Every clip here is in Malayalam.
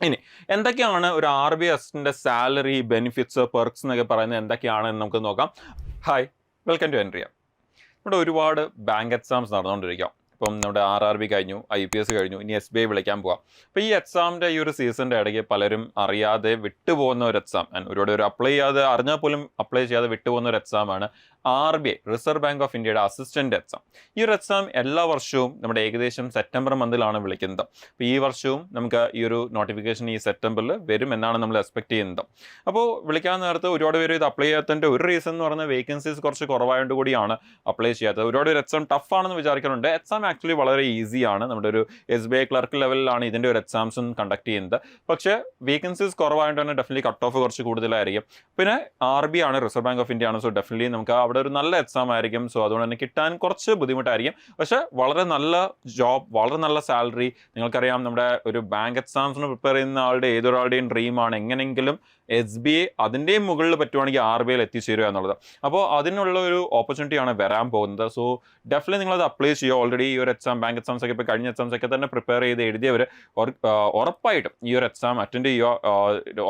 ഇനി എന്തൊക്കെയാണ് ഒരു RBI assistant salary, benefits, perks എന്നൊക്കെ പറയുന്നത് എന്തൊക്കെയാണെന്ന് നമുക്ക് നോക്കാം. Hi, welcome to Entri. ഇവിടെ ഒരുപാട് ബാങ്ക് എക്സാംസ് നടന്നുകൊണ്ടിരിക്കാം. ഇപ്പം നമ്മുടെ RRB കഴിഞ്ഞു, IPS കഴിഞ്ഞു, ഇനി SBI വിളിക്കാൻ പോവാം. അപ്പോൾ ഈ എക്സാമിൻ്റെ ഈ ഒരു സീസണിൻ്റെ ഇടയ്ക്ക് പലരും അറിയാതെ വിട്ടുപോകുന്ന ഒരു എക്സാം, ഒരുപാട് ഒരു അപ്ലൈ ചെയ്യാതെ, അറിഞ്ഞാൽ പോലും അപ്ലൈ ചെയ്യാതെ വിട്ടുപോകുന്ന ഒരു എക്സാമാണ് RBI, റിസർവ് ബാങ്ക് ഓഫ് ഇന്ത്യയുടെ അസിസ്റ്റന്റ് എക്സാം. ഈ ഒരു എക്സാം എല്ലാ വർഷവും നമ്മുടെ ഏകദേശം സെപ്റ്റംബർ മന്തിലാണ് വിളിക്കുന്നത്. അപ്പോൾ ഈ വർഷവും നമുക്ക് ഈ ഒരു നോട്ടിഫിക്കേഷൻ ഈ സെപ്റ്റംബറിൽ വരും എന്നാണ് നമ്മൾ എക്സ്പെക്ട് ചെയ്യുന്നത്. അപ്പോൾ വിളിക്കാൻ നേരത്ത് ഒരുപാട് പേര് ഇത് അപ്ലൈ ചെയ്യാത്തതിൻ്റെ ഒരു റീസൺ എന്ന് പറഞ്ഞാൽ വേക്കൻസീസ് കുറച്ച് കുറവായതുകൊണ്ട് കൂടിയാണ് അപ്ലൈ ചെയ്യാത്തത്. ഒരുപാട് ഒരു എക്സാം ടഫാണെന്ന് വിചാരിക്കുന്നുണ്ട്. എക്സാം ആക്ച്വലി വളരെ ഈസിയാണ്. നമ്മുടെ ഒരു SBI ക്ലർക്ക് ലെവലിലാണ് ഇതിൻ്റെ ഒരു എക്സാംസും കണ്ടക്ട് ചെയ്യുന്നത്. പക്ഷേ വേക്കൻസീസ് കുറവായതുകൊണ്ട് തന്നെ ഡെഫിനറ്റ്ലി കട്ട് ഓഫ് കുറച്ച് കൂടുതലായിരിക്കും. പിന്നെ RBI ആണ്, റിസർവ് ബാങ്ക് ഓഫ് ഇന്ത്യ ആണ്. സോ ഡെഫിനറ്റ്ലി നമുക്ക് അവിടെ ഒരു നല്ല എക്സാം ആയിരിക്കും. സോ അതുകൊണ്ട് തന്നെ കിട്ടാൻ കുറച്ച് ബുദ്ധിമുട്ടായിരിക്കും. പക്ഷേ വളരെ നല്ല ജോബ്, വളരെ നല്ല സാലറി. നിങ്ങൾക്കറിയാം, നമ്മുടെ ഒരു ബാങ്ക് എക്സാംസിന് പ്രിപ്പയർ ചെയ്യുന്ന ആളുടെ ഏതൊരാളുടെയും ഡ്രീമാണ് എങ്ങനെയെങ്കിലും SBI അതിൻ്റെയും മുകളിൽ പറ്റുവാണെങ്കിൽ RBIയിൽ എത്തിച്ചേരുക എന്നുള്ളത്. അപ്പോൾ അതിനുള്ള ഒരു ഓപ്പർച്യൂണിറ്റിയാണ് വരാൻ പോകുന്നത്. സോ ഡെഫിനറ്റ്ലി നിങ്ങളത് അപ്ലൈ ചെയ്യുക. ഓൾറെഡി ഈ ഒരു എക്സാം, ബാങ്ക് എക്സാംസ് ഒക്കെ ഇപ്പോൾ കഴിഞ്ഞ എക്സാംസ് ഒക്കെ തന്നെ പ്രിപ്പയർ ചെയ്ത് എഴുതിയവർ ഉറപ്പായിട്ടും ഈ ഒരു എക്സാം അറ്റൻഡ് ചെയ്യുക,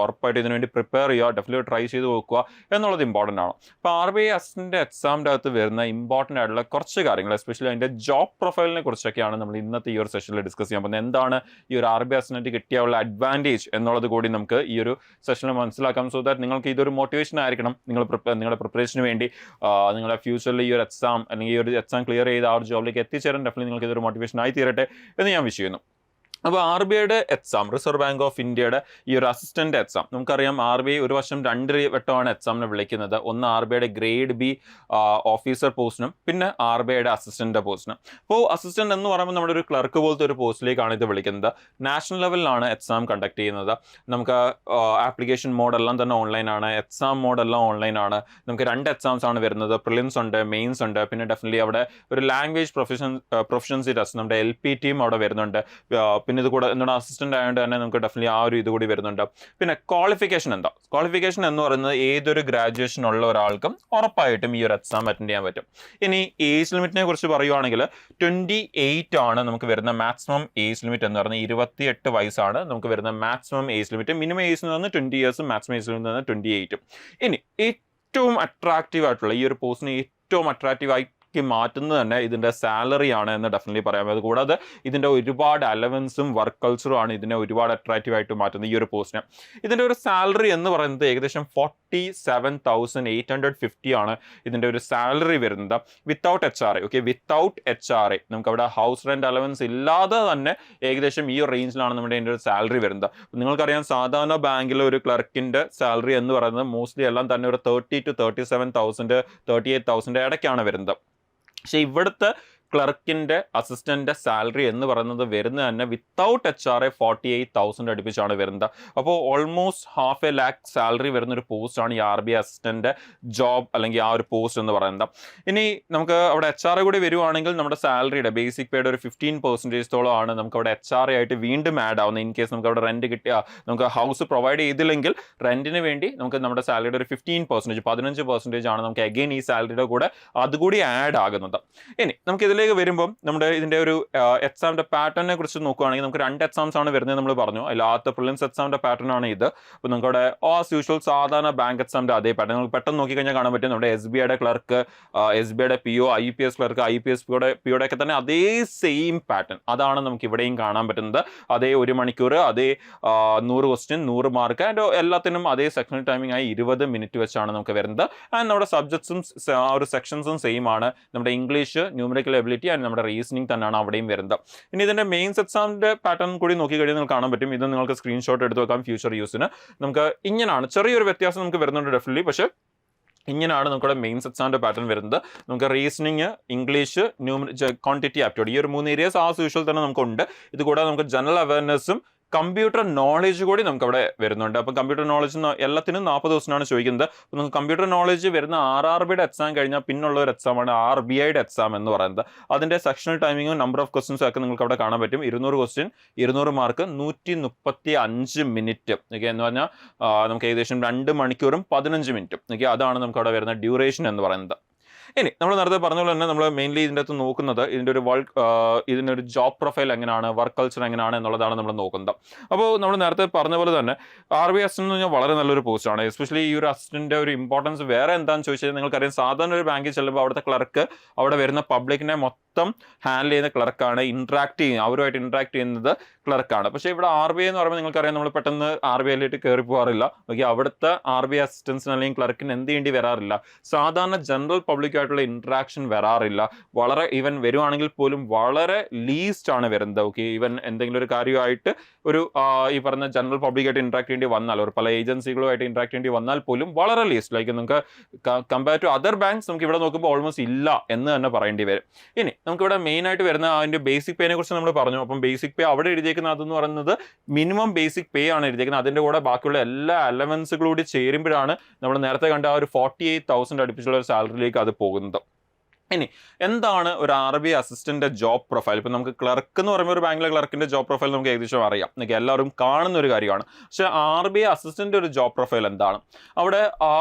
ഉറപ്പായിട്ട് ഇതിനുവേണ്ടി പ്രിപ്പയർ ചെയ്യുക, ഡെഫിനറ്റ്ലി ട്രൈ ചെയ്ത് നോക്കുക എന്നുള്ളത് ഇമ്പോർട്ടൻ്റ് ആണ്. അപ്പോൾ RBI അസിസ്റ്റൻ്റ് എക്സാമിൻ്റെ അകത്ത് വരുന്ന ഇമ്പോർട്ടൻ്റ് ആയിട്ടുള്ള കുറച്ച് കാര്യങ്ങൾ, എസ്പെഷ്യലി അതിൻ്റെ ജോബ് പ്രൊഫൈലിനെ കുറിച്ചൊക്കെയാണ് നമ്മൾ ഇന്നത്തെ ഈ ഒരു സെഷനിൽ ഡിസ്കസ് ചെയ്യാൻ പോകുന്നത്. എന്താണ് ഈ ഒരു RBI അസിസ്റ്റൻ്റ് കിട്ടിയുള്ള അഡ്വാൻറ്റേജ് എന്നുള്ളത് കൂടി നമുക്ക് ഈ ഒരു സെഷനിൽ മനസ്സിലാക്കാം. സോ ദാറ്റ് നിങ്ങൾക്ക് ഇതൊരു മോട്ടിവേഷൻ ആയിരിക്കണം. നിങ്ങളുടെ പ്രിപ്പറേഷന് വേണ്ടി, നിങ്ങളുടെ ഫ്യൂച്ചറിൽ ഈ ഒരു എക്സാം അല്ലെങ്കിൽ ഈ ഒരു എക്സാം ക്ലിയർ ചെയ്ത് ആ ഒരു ജോബിലേക്ക് എത്തിച്ചേരാൻ ഡെഫിനറ്റ്ലി നിങ്ങൾക്ക് ഇതൊരു മോട്ടിവേഷൻ ആയി തീരട്ടെ എന്ന് ഞാൻ വിശ്വസിക്കുന്നു. അപ്പോൾ RBIയുടെ എക്സാം, റിസർവ് ബാങ്ക് ഓഫ് ഇന്ത്യയുടെ ഈ ഒരു അസിസ്റ്റന്റ് എക്സാം, നമുക്കറിയാം RBI ഒരു വർഷം 2 വട്ടമാണ് എക്സാമിനെ വിളിക്കുന്നത്. ഒന്ന് RBIയുടെ ഗ്രേഡ് B ഓഫീസർ പോസ്റ്റിനും പിന്നെ RBIയുടെ അസിസ്റ്റന്റ് പോസ്റ്റിനും. അപ്പോൾ അസിസ്റ്റന്റ് എന്ന് പറയുമ്പോൾ നമ്മുടെ ഒരു ക്ലർക്ക് പോലത്തെ ഒരു പോസ്റ്റിലേക്കാണ് ഇത് വിളിക്കുന്നത്. നാഷണൽ ലെവലിലാണ് എക്സാം കണ്ടക്ട് ചെയ്യുന്നത്. നമുക്ക് ആപ്ലിക്കേഷൻ മോഡെല്ലാം തന്നെ ഓൺലൈനാണ്, എക്സാം മോഡെല്ലാം ഓൺലൈനാണ്. നമുക്ക് 2 എക്സാംസ് ആണ് വരുന്നത്. പ്രിലിംസ് ഉണ്ട്, മെയിൻസ് ഉണ്ട്. പിന്നെ ഡെഫിനറ്റ്ലി അവിടെ ഒരു ലാംഗ്വേജ് പ്രൊഫഷൻസി ടെസ്റ്റ്, നമ്മുടെ LPTയും അവിടെ വരുന്നുണ്ട്. പിന്നെ ഇത് കൂടെ എന്താണ് അസിസ്റ്റന്റ് ആയതുകൊണ്ട് തന്നെ നമുക്ക് ഡെഫിനറ്റ്ലി ആ ഒരു ഇത് കൂടി വരുന്നുണ്ട്. പിന്നെ ക്വാളിഫിക്കേഷൻ എന്താ? ക്വാളിഫിക്കേഷൻ എന്ന് പറയുന്നത് ഏതൊരു ഗ്രാജുവേഷൻ ഉള്ള ഒരാൾക്കും ഉറപ്പായിട്ടും ഈ ഒരു എക്സാം അറ്റൻഡ് ചെയ്യാൻ പറ്റും. ഇനി ഏജ് ലിമിറ്റിനെ കുറിച്ച് പറയുവാണെങ്കിൽ 28 ആണ് നമുക്ക് വരുന്ന മാക്സിമം ഏജ് ലിമിറ്റ് എന്ന് പറയുന്നത്. 28 വയസ്സാണ് നമുക്ക് വരുന്ന maximum age limit. Minimum age എന്ന് പറയുന്നത് 20 ഇയേഴ്സും മാക്സിമം ഏജ് ലിമിറ്റ് എന്ന് പറയുന്നത് 28. ഇനി ഏറ്റവും അട്രാക്റ്റീവ് ആയിട്ടുള്ള ഈ ഒരു പോസ്റ്റിന് ഏറ്റവും അട്രാക്റ്റീവ് ആയി മാറ്റുന്നത് തന്നെ ഇതിൻ്റെ സാലറി ആണ് എന്ന് ഡെഫിനറ്റ്ലി പറയാം. അതുകൂടാതെ ഇതിൻ്റെ ഒരുപാട് അലവൻസും വർക്ക് കൾച്ചറും ആണ് ഇതിനെ ഒരുപാട് അട്രാക്റ്റീവ് ആയിട്ട് മാറ്റുന്നത് ഈ ഒരു പോസ്റ്റിന്. ഇതിൻ്റെ ഒരു സാലറി എന്ന് പറയുന്നത് ഏകദേശം 47,850 ആണ് ഇതിൻ്റെ ഒരു സാലറി വരുന്നത്, without HRA. Okay, without HRA നമുക്ക് അവിടെ ഹൗസ് റെന്റ് അലവൻസ് ഇല്ലാതെ തന്നെ ഏകദേശം ഈ ഒരു റേഞ്ചിലാണ് നമ്മുടെ ഇതിൻ്റെ ഒരു സാലറി വരുന്നത്. നിങ്ങൾക്കറിയാം, സാധാരണ ബാങ്കിലെ ഒരു ക്ലർക്കിൻ്റെ സാലറി എന്ന് പറയുന്നത് മോസ്റ്റ്ലി എല്ലാം തന്നെ ഒരു 30,000 to 37,000, 38,000 ഇടയ്ക്കാണ് വരുന്നത്. പക്ഷെ ഇവിടുത്തെ ക്ലർക്കിൻ്റെ അസിസ്റ്റൻ്റ് സാലറി എന്ന് പറയുന്നത് വരുന്നത് തന്നെ വിത്തൗട്ട് HRA 48,000 അടുപ്പിച്ചാണ് വരുന്നത്. അപ്പോൾ ഓൾമോസ്റ്റ് 500,000 സാലറി വരുന്ന ഒരു പോസ്റ്റാണ് ഈ RBI അസിസ്റ്റൻ്റ് ജോബ് അല്ലെങ്കിൽ ആ ഒരു പോസ്റ്റ് എന്ന് പറയുന്നത്. ഇനി നമുക്ക് അവിടെ HRA കൂടി വരുവാണെങ്കിൽ നമ്മുടെ സാലറിയുടെ ബേസിക് പേയുടെ ഒരു 15% ആണ് നമുക്ക് അവിടെ HRA ആയിട്ട് വീണ്ടും ആഡ് ആവുന്നത്. ഇൻ കേസ് നമുക്ക് അവിടെ റെൻറ്റ് കിട്ടിയ, നമുക്ക് ഹൗസ് പ്രൊവൈഡ് ചെയ്തില്ലെങ്കിൽ റെൻറ്റിന് വേണ്ടി നമുക്ക് നമ്മുടെ സാലറിയുടെ ഒരു 15%, 15% ആണ് നമുക്ക് അഗെയിൻ ഈ സാലറിയുടെ കൂടെ അതുകൂടി ആഡ് ആകുന്നത്. ഇനി നമുക്ക് ഇതിൽ വരുമ്പോൾ നമ്മുടെ ഇതിന്റെ ഒരു എക്സാമിന്റെ പാറ്റേണിനെ കുറിച്ച് നോക്കുകയാണെങ്കിൽ നമുക്ക് 2 എക്സാംസ് ആണ് വരുന്നത് നമ്മൾ പറഞ്ഞു. അതിൽ ആദ്യത്തെ പ്രിലിംസ് എക്സാമിന്റെ പാറ്റേൺ ആണ് ഇത്. അപ്പോൾ നമുക്കവിടെ ആസ് യൂഷ്വൽ സാധാരണ ബാങ്ക് എക്സാമിന്റെ അതേ പാറ്റേൺ നമുക്ക് പെട്ടെന്ന് നോക്കിക്കഴിഞ്ഞാൽ കാണാൻ പറ്റും. നമ്മുടെ SBIയുടെ ക്ലർക്ക്, SBIയുടെ PO, IPS ക്ലർക്ക്, IPS POയുടെ ഒക്കെ തന്നെ അതേ സെയിം പാറ്റേൺ അതാണ് നമുക്ക് ഇവിടെയും കാണാൻ പറ്റുന്നത്. അതേ 1 മണിക്കൂർ, അതേ 100 ക്വസ്റ്റ്യൻ, 100 മാർക്ക്, ആൻഡ് എല്ലാത്തിനും അതേ സെക്ഷണൽ ടൈമിംഗ് ആയി 20 മിനിറ്റ് വെച്ചാണ് നമുക്ക് വരുന്നത്. ആൻഡ് നമ്മുടെ സബ്ജക്ട്സും ആ ഒരു സെക്ഷൻസും സെയിം ആണ്. നമ്മുടെ ഇംഗ്ലീഷ്, ന്യൂമറിക്കൽ എബിലിറ്റി ആൻഡ് നമ്മുടെ റീസണിങ് തന്നെയാണ് അവിടെയും വരുന്നത്. ഇനി ഇതിന്റെ മെയിൻസ് എക്സാമിന്റെ പാറ്റേൺ കൂടി നോക്കി കഴിഞ്ഞാൽ നിങ്ങൾക്ക് കാണാൻ പറ്റും. ഇത് നിങ്ങൾക്ക് സ്ക്രീൻഷോട്ട് എടുത്ത് വെക്കാം ഫ്യൂച്ചർ യൂസിന്. നമുക്ക് ഇങ്ങനെയാണ്, ചെറിയൊരു വ്യത്യാസം നമുക്ക് വരുന്നുണ്ട് ഡെഫിനറ്റ്ലി. പക്ഷേ ഇങ്ങനെയാണ് നമ്മുടെ മെയിൻസ് എക്സാമിന്റെ പാറ്റേൺ വരുന്നത്. നമുക്ക് റീസണിങ്, ഇംഗ്ലീഷ്, ക്വാണ്ടിറ്റി ആപ്റ്റിറ്റ്യൂഡ്, ഈ ഒരു 3 ഏരിയസ് ആസ് യൂഷ്വൽ തന്നെ നമുക്കുണ്ട്. ഇത് കൂടാതെ നമുക്ക് ജനറൽ അവയർനെസ്സും കമ്പ്യൂട്ടർ നോളേജ് കൂടി നമുക്ക് അവിടെ വരുന്നുണ്ട്. അപ്പം കമ്പ്യൂട്ടർ നോളേജ് എല്ലാത്തിനും 40 ദിവസമാണ് ചോദിക്കുന്നത്. അപ്പോൾ നമുക്ക് കമ്പ്യൂട്ടർ നോളേജ് വരുന്ന RRBയുടെ എക്സാം കഴിഞ്ഞാൽ പിന്നുള്ള ഒരു എക്സാമാണ് RBIയുടെ എക്സാം എന്ന് പറയുന്നത്. അതിൻ്റെ സെക്ഷണൽ ടൈമിങ്ങും നമ്പർ ഓഫ് ക്വസ്റ്റ്യൻസും ഒക്കെ നിങ്ങൾക്ക് അവിടെ കാണാൻ പറ്റും. 200 ക്വസ്റ്റ്യൻ, 200 മാർക്ക്, 135 മിനിറ്റ്. ഓക്കെ, എന്ന് പറഞ്ഞാൽ നമുക്ക് ഏകദേശം 2 മണിക്കൂറും 15 മിനിറ്റും. ഓക്കെ, അതാണ് നമുക്ക് അവിടെ വരുന്ന ഡ്യൂറേഷൻ എന്ന് പറയുന്നത്. ഇനി നമ്മൾ നേരത്തെ പറഞ്ഞ പോലെ തന്നെ നമ്മൾ മെയിൻലി ഇതിൻ്റെ അകത്ത് നോക്കുന്നത് ഇതിൻ്റെ ഒരു ജോബ് പ്രൊഫൈൽ എങ്ങനെയാണ്, വർക്ക് കൾച്ചർ എങ്ങനെയാണ് എന്നുള്ളതാണ് നമ്മൾ നോക്കുന്നത്. അപ്പോൾ നമ്മൾ നേരത്തെ പറഞ്ഞ പോലെ തന്നെ RBI അസിസ്റ്റന്റ് എന്ന് പറഞ്ഞാൽ വളരെ നല്ലൊരു പോസ്റ്റാണ്. എസ്പെഷ്യലി ഈ ഒരു അസിസ്റ്റന്റിന്റെ ഒരു ഇമ്പോർട്ടൻസ് വേറെ എന്താണെന്ന് ചോദിച്ചാൽ നിങ്ങൾക്കറിയാം, സാധാരണ ഒരു ബാങ്കിൽ ചെല്ലുമ്പോൾ അവിടുത്തെ ക്ലർക്ക് അവിടെ വരുന്ന പബ്ലിക്കിനെ മൊത്തം ഹാൻഡിൽ ചെയ്യുന്ന ക്ലർക്കാണ്, അവരുമായിട്ട് ഇന്ററാക്ട് ചെയ്യുന്നത് ക്ലർക്കാണ്. പക്ഷേ ഇവിടെ RBI എന്ന് പറയുമ്പോൾ നിങ്ങൾക്കറിയാം, നമ്മൾ പെട്ടെന്ന് RBIയിലേക്ക് കയറി പോകാറില്ല. ഓക്കെ, അവിടുത്തെ RBI അസിസ്റ്റൻസിന് അല്ലെങ്കിൽ ക്ലർക്കിന് എന്ത് ചെയ്യേണ്ടി വരാറില്ല, സാധാരണ ജനറൽ പബ്ലിക്കായിട്ടുള്ള ഇന്ററാക്ഷൻ വരാറില്ല. വളരെ ഈവൻ വരുവാണെങ്കിൽ പോലും വളരെ ലീസ്റ്റ് ആണ് വരുന്നത്. ഓക്കെ, ഈവൻ എന്തെങ്കിലും ഒരു കാര്യമായിട്ട് ഒരു ഈ പറഞ്ഞ ജനറൽ പബ്ലിക്കായിട്ട് ഇന്ററാക്ട് ചെയ്യേണ്ടി വന്നാൽ, ഒരു പല ഏജൻസികളുമായിട്ട് ഇന്ററാക്ട് ചെയ്യേണ്ടി വന്നാൽ പോലും വളരെ ലീസ്റ്റ്, ലൈക്ക് നമുക്ക് കമ്പയർ ടു അതർ ബാങ്ക്സ് നമുക്ക് ഇവിടെ നോക്കുമ്പോൾ ഓൾമോസ്റ്റ് ഇല്ല എന്ന് തന്നെ പറയേണ്ടി വരും. ഇനി നമുക്കിവിടെ മെയിൻ ആയിട്ട് വരുന്ന അതിന്റെ ബേസിക് പേനെ കുറിച്ച് നമ്മൾ പറഞ്ഞു. അപ്പം ബേസിക് പേ അവിടെ എഴുതിയേക്കുന്നത് അതെന്ന് പറയുന്നത് മിനിമം ബേസിക് പേ ആണ് എഴുതിയേക്കുന്നത്. അതിന്റെ കൂടെ ബാക്കിയുള്ള എല്ലാ അലവൻസുകളും കൂടി ചേരുമ്പോഴാണ് നമ്മൾ നേരത്തെ കണ്ട ആ ഒരു 48,000 അടുപ്പിച്ചുള്ള ഒരു സാലറിയിലേക്ക് അത് പോകുന്നത്. ഇനി എന്താണ് ഒരു RBI അസിസ്റ്റന്റ് ജോബ് പ്രൊഫൈൽ? ഇപ്പം നമുക്ക് ക്ലർക്ക് എന്ന് പറയുമ്പോൾ ഒരു ബാങ്കിലെ ക്ലർക്കിന്റെ ജോബ് പ്രൊഫൈൽ നമുക്ക് ഏകദേശം അറിയാം, നമുക്ക് എല്ലാവരും കാണുന്ന ഒരു കാര്യമാണ്. പക്ഷേ RBI അസിസ്റ്റന്റ് ഒരു ജോബ് പ്രൊഫൈൽ എന്താണ്? അവിടെ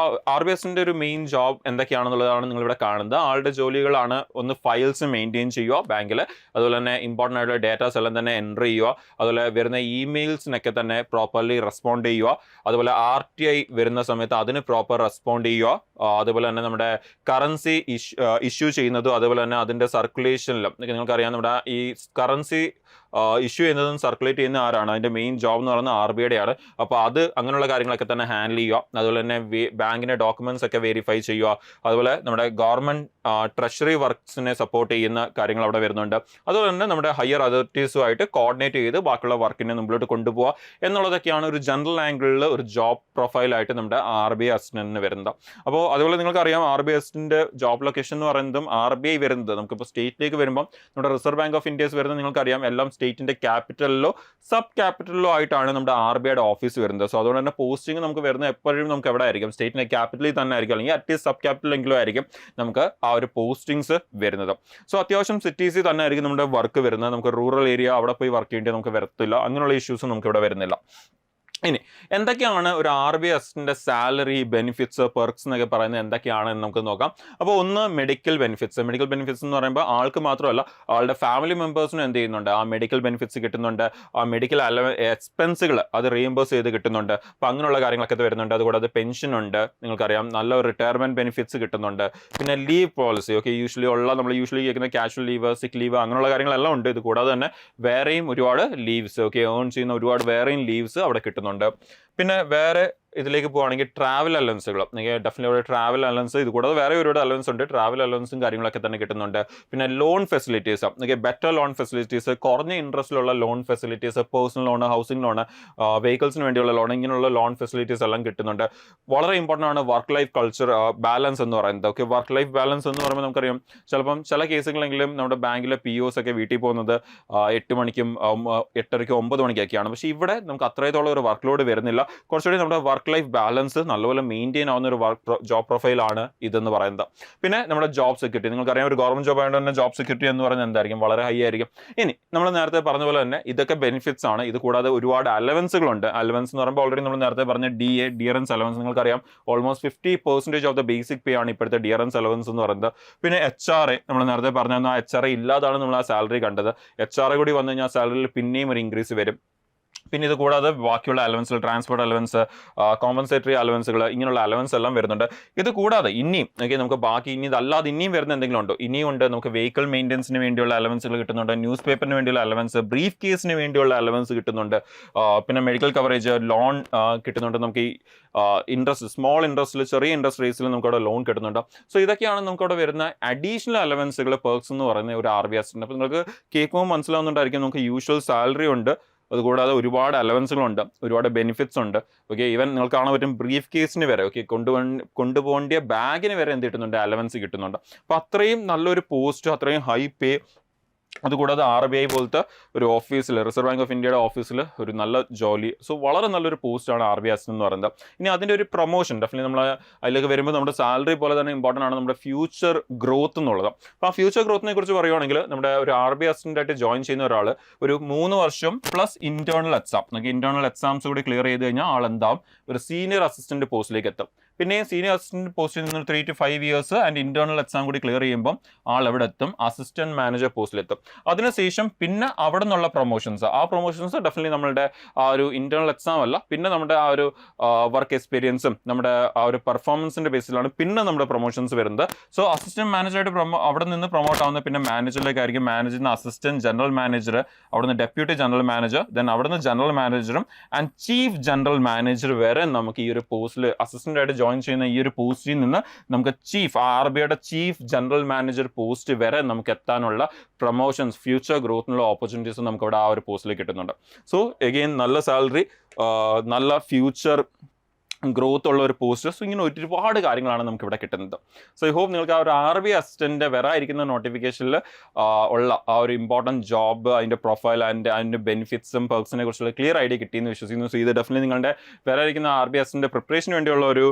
RBI അസിസ്റ്റന്റ് ഒരു മെയിൻ ജോബ് എന്തൊക്കെയാണെന്നുള്ളതാണ് നിങ്ങളിവിടെ കാണുന്നത്. ആളുടെ ജോലികളാണ് ഒന്ന് ഫയൽസ് മെയിൻറ്റെയിൻ ചെയ്യുക ബാങ്കിൽ, അതുപോലെ തന്നെ ഇമ്പോർട്ടൻ്റ് ആയിട്ടുള്ള ഡേറ്റാസ് എല്ലാം തന്നെ എൻ്റർ ചെയ്യുക, അതുപോലെ വരുന്ന ഇമെയിൽസിനൊക്കെ തന്നെ പ്രോപ്പർലി റെസ്പോണ്ട് ചെയ്യുക, അതുപോലെ RTI വരുന്ന സമയത്ത് അതിന് പ്രോപ്പർ റെസ്പോണ്ട് ചെയ്യുക, അതുപോലെ തന്നെ നമ്മുടെ കറൻസി ഇഷ്യൂ ചെയ്യുന്നതും അതുപോലെ തന്നെ അതിൻ്റെ സർക്കുലേഷനിലും നിങ്ങൾക്കറിയാം, നമ്മുടെ ഈ കറൻസി ഇഷ്യൂ ചെയ്യുന്നതും സർക്കുലേറ്റ് ചെയ്യുന്ന ആരാണ്? അതിൻ്റെ മെയിൻ ജോബ് എന്ന് പറയുന്നത് RBIയുടെ ആണ്. അപ്പോൾ അത് അങ്ങനെയുള്ള കാര്യങ്ങളൊക്കെ തന്നെ ഹാൻഡിൽ ചെയ്യുക, അതുപോലെ തന്നെ ബാങ്കിൻ്റെ ഡോക്യുമെന്റ്സ് ഒക്കെ വെരിഫൈ ചെയ്യുക, അതുപോലെ നമ്മുടെ ഗവൺമെന്റ് ട്രഷറി വർക്ക്സിനെ സപ്പോർട്ട് ചെയ്യുന്ന കാര്യങ്ങൾ അവിടെ വരുന്നുണ്ട്. അതുപോലെ തന്നെ നമ്മുടെ ഹയർ അതോറിറ്റീസുമായിട്ട് കോർഡിനേറ്റ് ചെയ്ത് ബാക്കിയുള്ള വർക്കിനെ മുമ്പിലോട്ട് കൊണ്ടുപോകുക എന്നുള്ളതൊക്കെയാണ് ഒരു ജനറൽ ആംഗിളിൽ ഒരു ജോബ് പ്രൊഫൈലായിട്ട് നമ്മുടെ RBI അസിസ്റ്റന്റിന് വരുന്നത്. അപ്പോൾ അതുപോലെ നിങ്ങൾക്കറിയാം, RBI അസിസ്റ്റന്റ് ജോബ് ലൊക്കേഷൻ എന്ന് പറയുന്നതും RBI വരുന്നത് നമുക്കിപ്പോൾ സ്റ്റേറ്റിലേക്ക് വരുമ്പോൾ നമ്മുടെ റിസർവ് ബാങ്ക് ഓഫ് ഇന്ത്യസ് വരുന്നത് നിങ്ങൾക്കറിയാം, എല്ലാം സ്റ്റേറ്റിന്റെ ക്യാപിറ്റലിലോ സബ് ക്യാപിറ്റലിലോ ആയിട്ടാണ് നമ്മുടെ RBIയുടെ ഓഫീസ് വരുന്നത്. സോ അതുകൊണ്ട് തന്നെ പോസ്റ്റിംഗ് നമുക്ക് വരുന്നത് എപ്പോഴും നമുക്ക് എവിടെ ആയിരിക്കും? സ്റ്റേറ്റിന്റെ ക്യാപിറ്റലിൽ തന്നെ ആയിരിക്കും, അല്ലെങ്കിൽ അറ്റ്ലീസ്റ്റ് സബ് ക്യാപിറ്റലെങ്കിലും ആയിരിക്കും നമുക്ക് ആ ഒരു പോസ്റ്റിങ്സ് വരുന്നത്. സോ അത്യാവശ്യം സിറ്റീസിൽ തന്നെ ആയിരിക്കും നമ്മുടെ വർക്ക് വരുന്നത്. നമുക്ക് റൂറൽ ഏരിയ അവിടെ പോയി വർക്ക് ചെയ്യേണ്ടി നമുക്ക് വരത്തില്ല, അങ്ങനെയുള്ള ഇഷ്യൂസ് നമുക്ക് ഇവിടെ വരുന്നില്ല. ഇനി എന്തൊക്കെയാണ് ഒരു RBI assistant salary, benefits, perks എന്നൊക്കെ പറയുന്നത് എന്തൊക്കെയാണെന്ന് നമുക്ക് നോക്കാം. അപ്പോൾ ഒന്ന് മെഡിക്കൽ ബെനിഫിറ്റ്സ് എന്ന് പറയുമ്പോൾ ആൾക്ക് മാത്രമല്ല, ആളുടെ ഫാമിലി മെമ്പേഴ്സിനും എന്ത് ചെയ്യുന്നുണ്ട്? ആ മെഡിക്കൽ ബെനിഫിറ്റ്സ് കിട്ടുന്നുണ്ട്, ആ മെഡിക്കൽ എക്സ്പെൻസുകൾ അത് റീഇംബേഴ്സ് ചെയ്ത് കിട്ടുന്നുണ്ട്. അപ്പോൾ അങ്ങനെയുള്ള കാര്യങ്ങളൊക്കെ വരുന്നുണ്ട്. അതുകൂടാതെ പെൻഷൻ ഉണ്ട്, നിങ്ങൾക്കറിയാം, നല്ല റിട്ടയർമെന്റ് ബെനിഫിറ്റ്സ് കിട്ടുന്നുണ്ട്. പിന്നെ ലീവ് പോളിസി, ഓക്കെ, നമ്മൾ യൂഷ്വലി കേൾക്കുന്ന കാഷ്വൽ ലീവ്, സിക്ക് ലീവ്, അങ്ങനെയുള്ള കാര്യങ്ങളെല്ലാം ഉണ്ട്. ഇത് കൂടാതെ തന്നെ വേറെയും ഒരുപാട് ലീവ്സ്, ഓക്കെ, ഏൺ ചെയ്യുന്ന ഒരുപാട് വേറെയും ലീവ്സ് അവിടെ കിട്ടുന്നുണ്ട്. പിന്നെ വേറെ ഇതിലേക്ക് പോവുകയാണെങ്കിൽ ട്രാവൽ അലവൻസുകൾ, ഡെഫിനറ്റ്ലി ഒരു ട്രാവൽ അലവൻസ്, ഇത് കൂടാതെ വേറെ ഒരുപാട് അലവൻസ് ഉണ്ട്. ട്രാവൽ അലവൻസും കാര്യങ്ങളൊക്കെ തന്നെ കിട്ടുന്നുണ്ട്. പിന്നെ loan facilities, better loan facilities, കുറഞ്ഞ ഇൻട്രസ്റ്റിലുള്ള loan facilities, personal loan, housing loan, വെഹിക്കിൾസിന് വേണ്ടിയുള്ള ലോൺ, ഇങ്ങനെയുള്ള ലോൺ ഫെസിലിറ്റീസ് എല്ലാം കിട്ടുന്നുണ്ട്. വളരെ ഇമ്പോർട്ടൻ്റ് ആണ് വർക്ക് ലൈഫ് കൾച്ചർ ബാലൻസ് എന്ന് പറയുന്നത്. ഓക്കെ, വർക്ക് ലൈഫ് ബാലൻസ് എന്ന് പറയുമ്പോൾ നമുക്കറിയാം, ചിലപ്പം ചില കേസുകളെങ്കിലും നമ്മുടെ ബാങ്കിലെ POs ഒക്കെ വീട്ടിൽ പോകുന്നത് 8 മണിക്കും 8:30ക്കും 9 മണിക്കൊക്കെയാണ്. പക്ഷേ ഇവിടെ നമുക്ക് അത്രത്തോളം ഒരു വർക്ക് ലോഡ് വരുന്നില്ല. കുറച്ചുകൂടി നമ്മുടെ വർക്ക് ലൈഫ് ബാലൻസ് നല്ലപോലെ മെയിൻറ്റെയിൻ ആവുന്ന ഒരു ജോബ് പ്രൊഫൈലാണ് ഇതെന്ന് പറയുന്നത്. പിന്നെ നമ്മുടെ ജോബ് സെക്യൂരിറ്റി, നിങ്ങൾക്കറിയാം, ഒരു ഗവൺമെന്റ് ജോബ് ആയതുകൊണ്ട് തന്നെ ജോബ് സെക്യൂരിറ്റി എന്ന് പറയുന്നത് എന്തായിരിക്കും? വളരെ ഹൈ ആയിരിക്കും. ഇനി നമ്മൾ നേരത്തെ പറഞ്ഞ പോലെ തന്നെ ഇതൊക്കെ ബെനിഫിറ്റ്സ് ആണ്. ഇത് കൂടാതെ ഒരുപാട് അലവൻസുകളുണ്ട്. അലവൻസ് എന്ന് പറയുമ്പോൾ ഓൾറെഡി നമ്മൾ നേരത്തെ പറഞ്ഞ ഡിയറൻസ് അലവൻസ്, നിങ്ങൾക്കറിയാം, almost 50% of the basic pay ആണ് ഇപ്പോഴത്തെ ഡിയറൻസ് അലവൻസ് എന്ന് പറയുന്നത്. പിന്നെ HRA, നമ്മൾ നേരത്തെ പറഞ്ഞ HRA ഇല്ലാതാണ് നമ്മൾ ആ സാലറി കണ്ടത്. HRA കൂടി വന്നു കഴിഞ്ഞാൽ സാലറിയിൽ പിന്നെയും ഒരു ഇൻക്രീസ് വരും. പിന്നെ ഇത് കൂടാതെ ബാക്കിയുള്ള അലവൻസുകൾ, ട്രാൻസ്പോർട്ട് അലവൻസ്, കോമ്പൻസേറ്ററി അലവൻസുകൾ, ഇങ്ങനെയുള്ള അലവൻസ് എല്ലാം വരുന്നുണ്ട്. ഇത് കൂടാതെ ഇനിയും നമുക്ക് ബാക്കി ഇതല്ലാതെ ഇനിയും വരുന്ന എന്തെങ്കിലും ഉണ്ടോ? ഇനിയും ഉണ്ട്. നമുക്ക് വെഹിക്കിൾ മെയിൻ്റെനൻസിന് വേണ്ടിയുള്ള അലവൻസുകൾ കിട്ടുന്നുണ്ട്, ന്യൂസ് പേപ്പറിന് വേണ്ടിയുള്ള അലവൻസ്, ബ്രീഫ് കേസിന് വേണ്ടിയുള്ള അലവൻസ് കിട്ടുന്നുണ്ട്, പിന്നെ മെഡിക്കൽ കവറേജ്, ലോൺ കിട്ടുന്നുണ്ട്. നമുക്ക് ഈ ഇൻട്രസ്റ്റ്, സ്മോൾ ഇൻട്രസ്റ്റിൽ, ചെറിയ ഇൻട്രസ്റ്റ് റേറ്റ്സിൽ നമുക്കവിടെ ലോൺ കിട്ടുന്നുണ്ട്. സോ ഇതൊക്കെയാണ് നമുക്കവിടെ വരുന്ന അഡീഷണൽ അലവൻസുകൾ, പെർക്സ് എന്ന് പറയുന്ന ഒരു RBI അസിസ്റ്റന്റ്. അപ്പോൾ നിങ്ങൾക്ക് കേൾക്കുമ്പോൾ മനസ്സിലാവുന്നുണ്ടായിരിക്കും, നമുക്ക് യൂഷ്വൽ സാലറി ഉണ്ട്, അതുകൂടാതെ ഒരുപാട് അലവൻസുകളുണ്ട്, ഒരുപാട് ബെനിഫിറ്റ്സ് ഉണ്ട്. ഓക്കെ, ഈവൻ നിങ്ങൾക്ക് കാണാൻ പറ്റും ബ്രീഫ് കേസിന് വരെ, ഓക്കെ, കൊണ്ടുപോകേണ്ട ബാഗിന് വരെ എന്ത് കിട്ടുന്നുണ്ട്? അലവൻസ് കിട്ടുന്നുണ്ട്. അപ്പോൾ അത്രയും നല്ലൊരു പോസ്റ്റ്, അത്രയും ഹൈ പേ, അതുകൂടാതെ RBI പോലത്തെ ഒരു ഓഫീസിൽ, റിസർവ് ബാങ്ക് ഓഫ് ഇന്ത്യയുടെ ഓഫീസിൽ ഒരു നല്ല ജോലി. സോ വളരെ നല്ലൊരു പോസ്റ്റാണ് RBI അസിസ്റ്റന്റ് എന്ന് പറയുന്നത്. ഇനി അതിൻ്റെ ഒരു പ്രൊമോഷൻ, ഡെഫിനറ്റ്ലി നമ്മൾ അതിലേക്ക് വരുമ്പോൾ നമ്മുടെ സാലറി പോലെ തന്നെ ഇമ്പോർട്ടൻ്റ് ആണ് നമ്മുടെ ഫ്യൂച്ചർ ഗ്രോത്ത് എന്നുള്ളത്. അപ്പോൾ ആ ഫ്യൂച്ചർ ഗ്രോത്തിനെ കുറിച്ച് പറയുവാണെങ്കിൽ, നമ്മുടെ ഒരു RBI അസിസ്റ്റന്റ് ആയിട്ട് ജോയിൻ ചെയ്യുന്ന ഒരാൾ ഒരു 3 വർഷം പ്ലസ് ഇന്റേണൽ എക്സാം, നമുക്ക് ഇന്റേണൽ എക്സാംസ് കൂടി ക്ലിയർ ചെയ്ത് കഴിഞ്ഞാൽ ആളെന്താവും? ഒരു സീനിയർ അസിസ്റ്റന്റ് പോസ്റ്റിലേക്ക് എത്തും. പിന്നെയും സീനിയർ അസിസ്റ്റന്റ് പോസ്റ്റിൽ നിന്ന് 3 to 5 years and internal exam കൂടി ക്ലിയർ ചെയ്യുമ്പോൾ ആൾ എവിടെ എത്തും? അസിസ്റ്റന്റ് മാനേജർ പോസ്റ്റിലെത്തും. അതിനുശേഷം പിന്നെ അവിടെ നിന്നുള്ള പ്രൊമോഷൻസ്, ആ പ്രൊമോഷൻസ് ഡെഫിനറ്റ്ലി നമ്മുടെ ആ ഒരു ഇന്റേണൽ എക്സാം അല്ല, പിന്നെ നമ്മുടെ ആ ഒരു വർക്ക് എക്സ്പീരിയൻസും നമ്മുടെ ആ ഒരു പെർഫോമൻസിന്റെ ബേസിലാണ് പിന്നെ നമ്മുടെ പ്രൊമോഷൻസ് വരുന്നത്. സോ അസിസ്റ്റന്റ് മാനേജറായിട്ട് അവിടെ നിന്ന് പ്രൊമോട്ട് ആവുന്നത് പിന്നെ മാനേജറിലേക്കായിരിക്കും. മാനേജറിന് അസിസ്റ്റന്റ് ജനറൽ മാനേജർ, അവിടുന്ന് ഡെപ്യൂട്ടി ജനറൽ മാനേജർ, ദെൻ അവിടുന്ന് ജനറൽ മാനേജറും ആൻഡ് ചീഫ് ജനറൽ മാനേജർ വരെ നമുക്ക് ഈ ഒരു പോസ്റ്റിൽ അസിസ്റ്റന്റ് ആയിട്ട് ജോയിൻ ചെയ്യുന്ന ഈ ഒരു പോസ്റ്റിൽ നിന്ന് നമുക്ക് ചീഫ് RBIയുടെ ചീഫ് ജനറൽ മാനേജർ പോസ്റ്റ് വരെ നമുക്ക് എത്താനുള്ള പ്രൊമോഷൻസ്, ഫ്യൂച്ചർ ഗ്രോത്തിനുള്ള ഓപ്പർച്യൂണിറ്റീസ് നമുക്ക് അവിടെ ആ ഒരു പോസ്റ്റിൽ കിട്ടുന്നുണ്ട്. സോ എഗെയിൻ നല്ല സാലറി, നല്ല ഫ്യൂച്ചർ ഗ്രോത്ത് ഉള്ള ഒരു പോസ്റ്റ്. സോ ഇങ്ങനെ ഒരുപാട് കാര്യങ്ങളാണ് നമുക്ക് ഇവിടെ കിട്ടുന്നത്. സോ ഐ ഹോപ്പ് നിങ്ങൾക്ക് ആ ഒരു RBI അസിസ്റ്റന്റ് വരായിരിക്കുന്ന നോട്ടിഫിക്കേഷനിൽ ഉള്ള ആ ഒരു ഇമ്പോർട്ടൻറ്റ് ജോബ്, അതിൻ്റെ പ്രൊഫൈൽ ആൻഡ് അതിൻ്റെ ബെനിഫിറ്റ്സും പെർക്സിനെ കുറിച്ചുള്ള ക്ലിയർ ഐഡിയ കിട്ടിയെന്ന് വിശ്വസിക്കുന്നു. സോ ഇത് ഡെഫിനറ്റ്ലി നിങ്ങളുടെ വരായിരിക്കുന്ന RBI അസിസ്റ്റന്റ് പ്രിപ്പറേഷന് വേണ്ടിയുള്ള ഒരു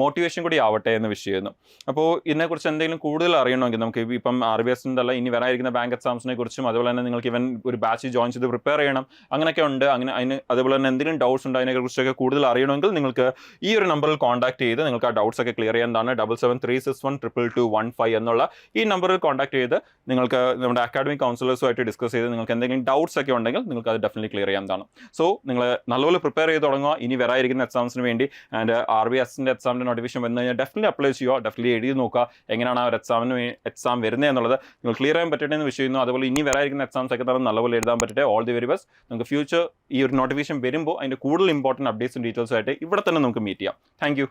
മോട്ടിവേഷൻ കൂടി ആവട്ടെ എന്ന് വിഷ് ചെയ്യുന്നു. അപ്പോൾ ഇതിനെക്കുറിച്ച് എന്തെങ്കിലും കൂടുതൽ അറിയണമെങ്കിൽ നമുക്ക് ഇപ്പം RBI അസിസ്റ്റന്റ് അല്ല, ഇനി വരായിരിക്കുന്ന ബാങ്ക് എക്സാംസിനെ കുറിച്ചും അതുപോലെ തന്നെ നിങ്ങൾക്ക് ഇവൻ ഒരു ബാച്ച് ജോയിൻ ചെയ്ത് പ്രിപ്പയർ ചെയ്യണം അങ്ങനെയൊക്കെ ഉണ്ട്. അതുപോലെ തന്നെ എന്തെങ്കിലും ഡൗട്ട്സ് ഉണ്ട് അതിനെക്കുറിച്ചൊക്കെ കൂടുതൽ അറിയണമെങ്കിൽ നിങ്ങൾക്ക് ഈ ഒരു നമ്പറിൽ കോൺടാക്ട് ചെയ്ത് നിങ്ങൾക്ക് ആ ഡൗട്ട്സ് ഒക്കെ ക്ലിയർ ചെയ്യാവുന്നതാണ്. 7736122215 എന്നുള്ള ഈ നമ്പറിൽ കോൺടാക്ട് ചെയ്ത് നിങ്ങൾക്ക് നമ്മുടെ അക്കാഡമിക് കൗൺസിലേഴ്സുമായിട്ട് ഡിസ്കസ് ചെയ്ത് നിങ്ങൾക്ക് എന്തെങ്കിലും ഡൗട്ട്സ് ഒക്കെ ഉണ്ടെങ്കിൽ നിങ്ങൾക്ക് അത് ഡെഫിനറ്റ്ലി ക്ലിയർ ചെയ്യാവുന്നതാണ്. സോ നിങ്ങൾ നല്ലപോലെ പ്രിപ്പയർ ചെയ്ത് തുടങ്ങുക ഇനി വരായിരിക്കുന്ന എക്സാംസിന് വേണ്ടി. ആൻഡ് RBI അസിസ്റ്റന്റ് എക്സാമിൻ്റെ നോട്ടിഫിക്കേഷൻ വന്നു കഴിഞ്ഞാൽ ഡെഫിനറ്റ്ലി അപ്ലൈ ചെയ്യുക, ഡെഫിനറ്റ്ലി എഴുതി നോക്കുക എങ്ങനെയാണ് ആ ഒരു എക്സാം വരുന്നത് എന്നുള്ളത് നിങ്ങൾ ക്ലിയർ ചെയ്യാൻ പറ്റട്ടെ എന്ന് വിഷയിക്കുന്നു. അതുപോലെ ഇനി വരായിരിക്കുന്ന എക്സാംസ് ഒക്കെ തന്നെ നല്ലപോലെ എഴുതാൻ പറ്റട്ടെ. All the very best. നമുക്ക് ഫ്യൂച്ചർ ഈ ഒരു നോട്ടിഫിക്കേഷൻ വരുമ്പോൾ അതിൻ്റെ കൂടുതൽ ഇമ്പോർട്ടൻറ്റ് അപ്ഡേറ്റ്സും ഡീറ്റെയിൽസും ആയിട്ട് ഇവിടെ തന്നെ നമുക്ക് മീറ്റ് ചെയ്യാം. Thank you.